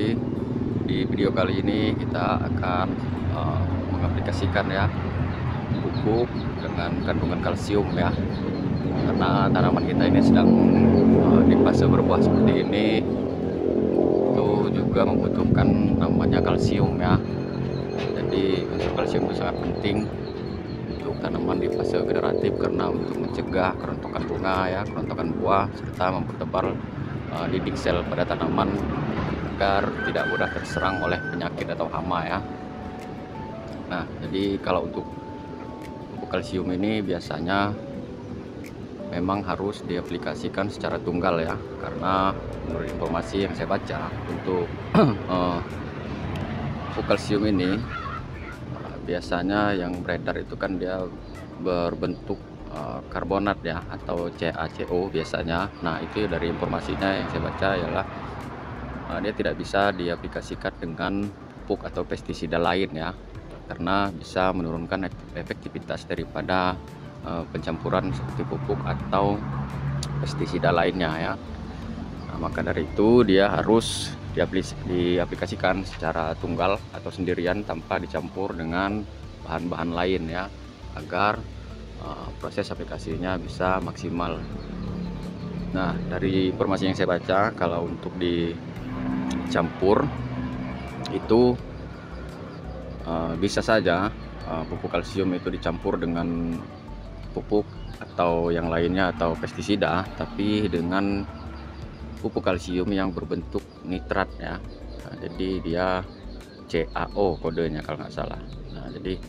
Jadi di video kali ini kita akan mengaplikasikan ya pupuk dengan kandungan kalsium ya, karena tanaman kita ini sedang di fase berbuah seperti ini, itu juga membutuhkan namanya kalsium ya. Jadi unsur kalsium itu sangat penting untuk tanaman di fase generatif, karena untuk mencegah kerontokan bunga ya, kerontokan buah, serta mempertebal dinding sel pada tanaman agar tidak mudah terserang oleh penyakit atau hama ya. Nah, jadi kalau untuk pupuk kalsium ini biasanya memang harus diaplikasikan secara tunggal ya, karena menurut informasi yang saya baca untuk pupuk kalsium ini biasanya yang beredar itu kan dia berbentuk karbonat ya, atau CaCO biasanya. Nah, itu dari informasinya yang saya baca ialah dia tidak bisa diaplikasikan dengan pupuk atau pestisida lain ya, karena bisa menurunkan efektivitas daripada pencampuran seperti pupuk atau pestisida lainnya ya. Nah, maka dari itu dia harus diaplikasikan secara tunggal atau sendirian tanpa dicampur dengan bahan-bahan lain ya, agar proses aplikasinya bisa maksimal. Nah, dari informasi yang saya baca, kalau untuk dicampur itu bisa saja pupuk kalsium itu dicampur dengan pupuk atau yang lainnya atau pestisida, tapi dengan pupuk kalsium yang berbentuk nitrat ya. Nah, jadi dia CaO kodenya kalau nggak salah. Nah, jadi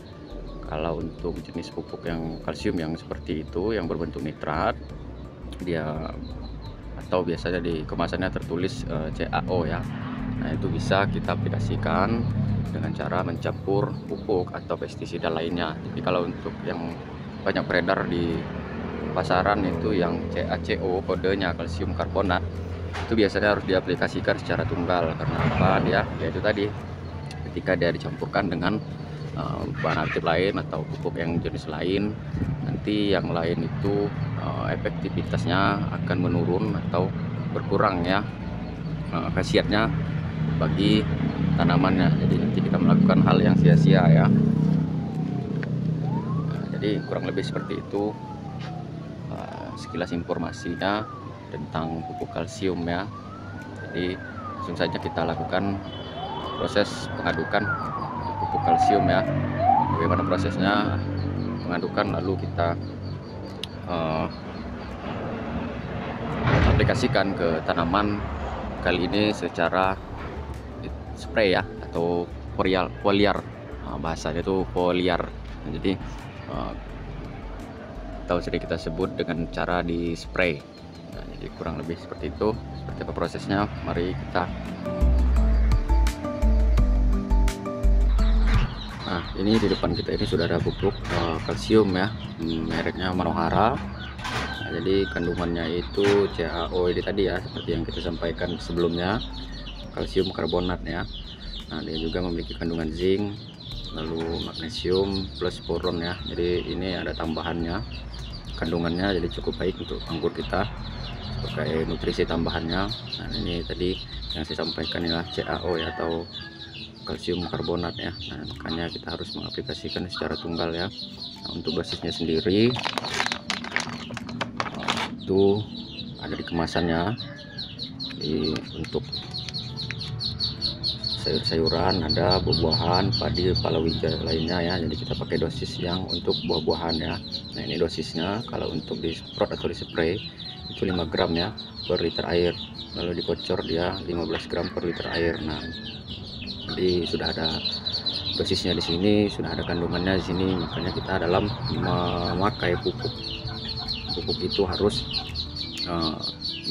kalau untuk jenis pupuk yang kalsium yang seperti itu yang berbentuk nitrat, dia atau biasanya di kemasannya tertulis CaO ya. Nah, itu bisa kita aplikasikan dengan cara mencampur pupuk atau pestisida lainnya. Tapi kalau untuk yang banyak beredar di pasaran itu yang CaCO kodenya kalsium karbonat, itu biasanya harus diaplikasikan secara tunggal. Karena apa? Dia yaitu tadi, ketika dia dicampurkan dengan bahan aktif lain atau pupuk yang jenis lain, nanti yang lain itu efektivitasnya akan menurun atau berkurang ya, khasiatnya bagi tanamannya. Jadi nanti kita melakukan hal yang sia-sia ya. Nah, jadi kurang lebih seperti itu sekilas informasinya tentang pupuk kalsium ya. Jadi langsung saja kita lakukan proses pengadukan pupuk kalsium ya. Bagaimana prosesnya pengadukan, lalu kita aplikasikan ke tanaman, kali ini secara spray ya, atau foliar. Bahasanya itu foliar. Nah, jadi atau sering kita sebut dengan cara di spray. Nah, jadi kurang lebih seperti itu. Seperti apa prosesnya, mari kita. Nah, ini di depan kita ini sudah ada pupuk kalsium ya, mereknya Manohara. Nah, jadi kandungannya itu CaO ini tadi ya, seperti yang kita sampaikan sebelumnya, kalsium karbonat ya. Nah, dia juga memiliki kandungan zinc, lalu magnesium plus boron ya. Jadi ini ada tambahannya, kandungannya jadi cukup baik untuk anggur kita sebagai nutrisi tambahannya. Nah, ini tadi yang saya sampaikan ya, CaO ya, atau kalsium karbonat ya. Nah, makanya kita harus mengaplikasikan secara tunggal ya. Nah, untuk dosisnya sendiri itu ada di kemasannya. Untuk sayur-sayuran ada, buah-buahan, padi, palawija lainnya ya. Jadi kita pakai dosis yang untuk buah-buahan ya. Nah, ini dosisnya. Kalau untuk disemprot atau dispray itu 5 gram ya per liter air, lalu dikocor dia 15 gram per liter air. Nah, jadi sudah ada dosisnya di sini, sudah ada kandungannya di sini. Makanya kita dalam memakai pupuk itu harus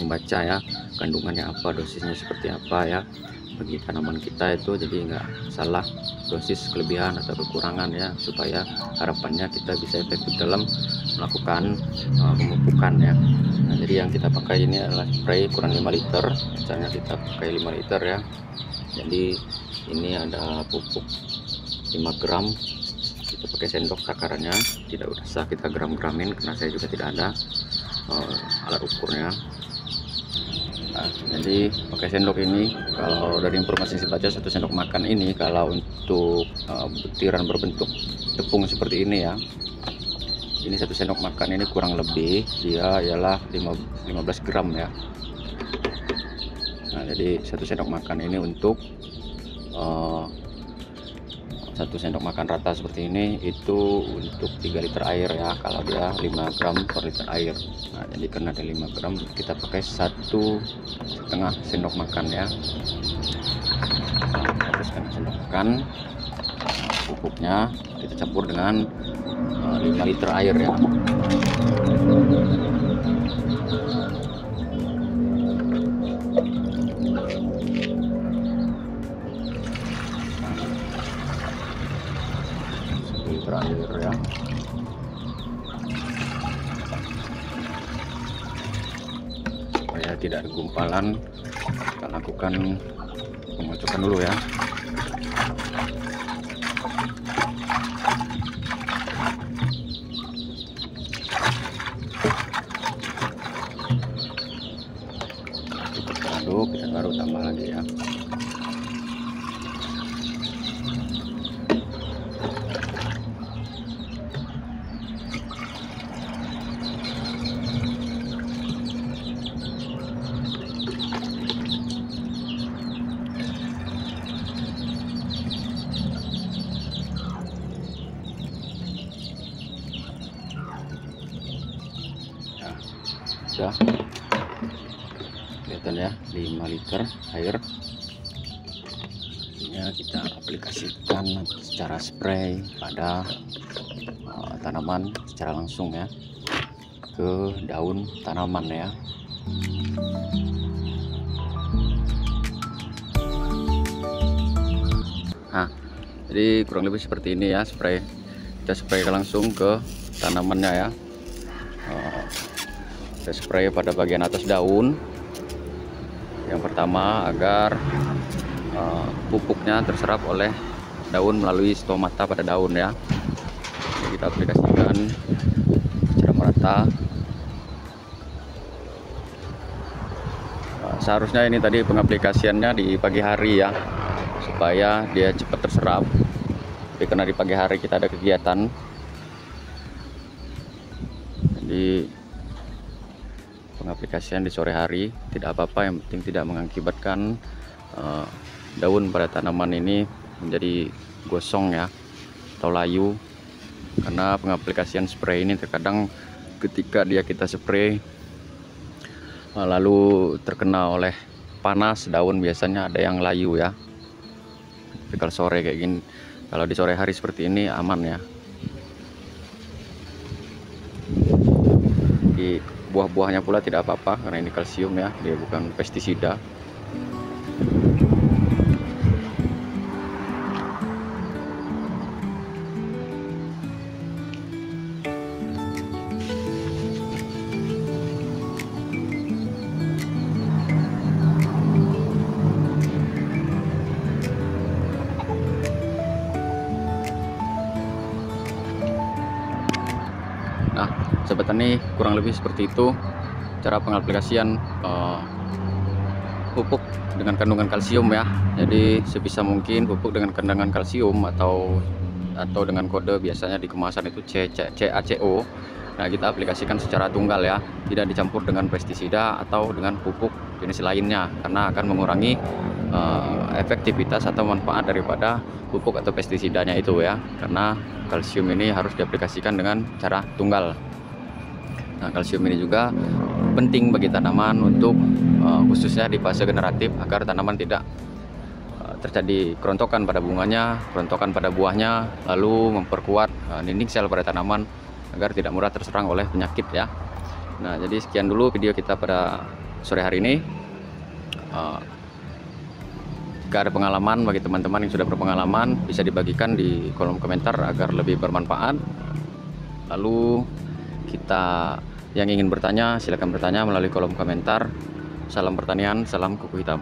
membaca ya kandungannya apa, dosisnya seperti apa ya, bagi tanaman kita itu. Jadi nggak salah dosis, kelebihan atau kekurangan ya, supaya harapannya kita bisa efektif dalam melakukan pemupukan ya. Nah, jadi yang kita pakai ini adalah spray ukuran 5 liter, misalnya kita pakai 5 liter ya. Jadi ini ada pupuk 5 gram, kita pakai sendok takarannya, tidak usah kita gram-gramin karena saya juga tidak ada alat ukurnya. Nah, jadi pakai sendok ini, kalau dari informasi yang saya baca, 1 sendok makan ini kalau untuk butiran berbentuk tepung seperti ini ya, ini 1 sendok makan ini kurang lebih dia ialah 15 gram ya. Nah, jadi 1 sendok makan ini untuk 1 sendok makan rata seperti ini itu untuk 3 liter air ya, kalau dia 5 gram per liter air. Nah, jadi karena ada 5 gram kita pakai 1,5 sendok makan ya. Terus kan sendok makan pupuknya kita campur dengan 5 liter air ya. Terakhir ya, supaya tidak ada gumpalan, kita lakukan pengocokan dulu ya. Cukup aduk, kita baru tambah lagi ya. Sudah kelihatan ya, 5 liter air ini kita aplikasikan secara spray pada tanaman secara langsung ya, ke daun tanaman ya. Nah, jadi kurang lebih seperti ini ya, spray kita spray langsung ke tanamannya ya. Kita spray pada bagian atas daun yang pertama agar pupuknya terserap oleh daun melalui stomata pada daun ya. Jadi kita aplikasikan secara merata. Seharusnya ini tadi pengaplikasiannya di pagi hari ya, supaya dia cepat terserap. Tapi karena di pagi hari kita ada kegiatan, jadi pengaplikasian di sore hari tidak apa-apa, yang penting tidak mengakibatkan daun pada tanaman ini menjadi gosong ya atau layu. Karena pengaplikasian spray ini terkadang ketika kita spray lalu terkena oleh panas daun, biasanya ada yang layu ya. Tapi kalau sore kayak gini, kalau di sore hari seperti ini aman ya. Di buah-buahnya pula tidak apa-apa karena ini kalsium ya, dia bukan pestisida. Nah, sobat tani, kurang lebih seperti itu cara pengaplikasian pupuk dengan kandungan kalsium ya. Jadi sebisa mungkin pupuk dengan kandungan kalsium atau dengan kode biasanya di kemasan itu CACO. Nah, kita aplikasikan secara tunggal ya, tidak dicampur dengan pestisida atau dengan pupuk jenis lainnya, karena akan mengurangi efektivitas atau manfaat daripada pupuk atau pestisidanya itu ya. Karena kalsium ini harus diaplikasikan dengan cara tunggal. Nah, kalsium ini juga penting bagi tanaman untuk khususnya di fase generatif, agar tanaman tidak terjadi kerontokan pada bunganya, kerontokan pada buahnya, lalu memperkuat dinding sel pada tanaman agar tidak mudah terserang oleh penyakit ya. Nah, jadi sekian dulu video kita pada sore hari ini. Jika ada pengalaman bagi teman-teman yang sudah berpengalaman, bisa dibagikan di kolom komentar agar lebih bermanfaat. Lalu kita yang ingin bertanya, silakan bertanya melalui kolom komentar. Salam pertanian, salam kuku hitam.